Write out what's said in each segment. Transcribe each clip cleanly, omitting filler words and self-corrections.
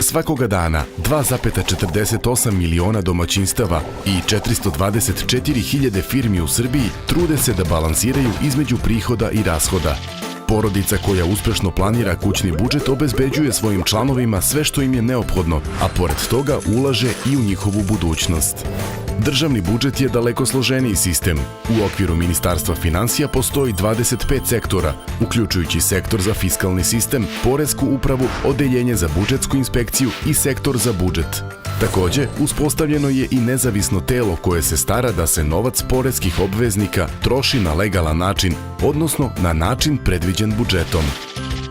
Svakoga dana 2,48 miliona domaćinstava i 424.000 firmi u Srbiji trude se da balansiraju između prihoda i rashoda. Porodica koja uspešno planira kućni budžet obezbeđuje svojim članovima sve što im je neophodno, a pored toga ulaže i u njihovu budućnost. Državni budžet je daleko složeniji sistem. U okviru Ministarstva finansija postoji 25 sektora, uključujući sektor za fiskalni sistem, poresku upravu, odeljenje za budžetsku inspekciju i sektor za budžet. Takođe, uspostavljeno je i nezavisno telo koje se stara da se novac poreskih obveznika troši na legalan način, odnosno na način predviđen budžetom.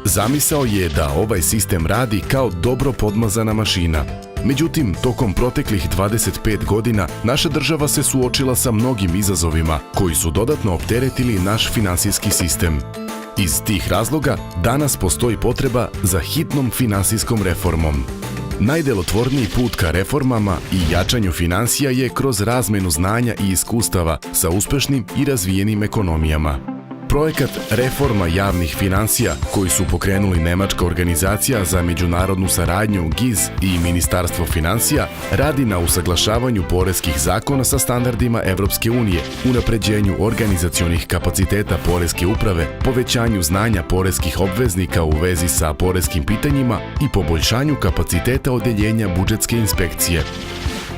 Zamisao je da ovaj sistem radi kao dobro podmazana mašina. Međutim, tokom proteklih 25 godina naša država se suočila sa mnogim izazovima koji su dodatno opteretili naš finansijski sistem. Iz tih razloga danas postoji potreba za hitnom finansijskom reformom. Najdelotvorniji put ka reformama i jačanju finansija je kroz razmenu znanja i iskustava sa uspešnim i razvijenim ekonomijama. Projekat Reforma javnih finansija, koji su pokrenuli Nemačka organizacija za međunarodnu saradnju GIZ i Ministarstvo finansija, radi na usaglašavanju poreskih zakona sa standardima Evropske unije, unapređenju organizacionih kapaciteta poreske uprave, povećanju znanja poreskih obveznika u vezi sa poreskim pitanjima i poboljšanju kapaciteta odeljenja budžetske inspekcije.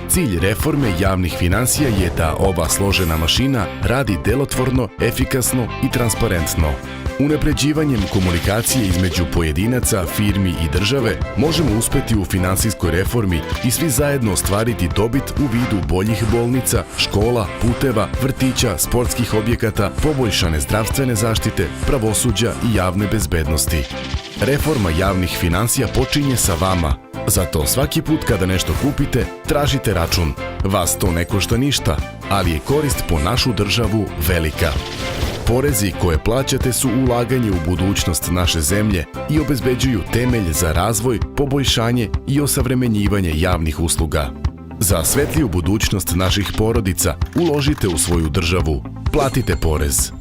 Cilj reforme javnih finansija je da ova složena mašina radi delotvorno, efikasno i transparentno. Unapređivanjem komunikacije između pojedinaca, firmi i države možemo uspeti u finansijskoj reformi i svi zajedno ostvariti dobit u vidu boljih bolnica, škola, puteva, vrtića, sportskih objekata, poboljšane zdravstvene zaštite, pravosuđa i javne bezbednosti. Reforma javnih finansija počinje sa vama. Zato svaki put kada nešto kupite, tražite račun. Vas to ne košta ništa, ali je korist po našu državu velika. Porezi koje plaćate su ulaganje u budućnost naše zemlje i obezbeđuju temelj za razvoj, poboljšanje i osavremenjivanje javnih usluga. Za svetliju budućnost naših porodica uložite u svoju državu. Platite porez.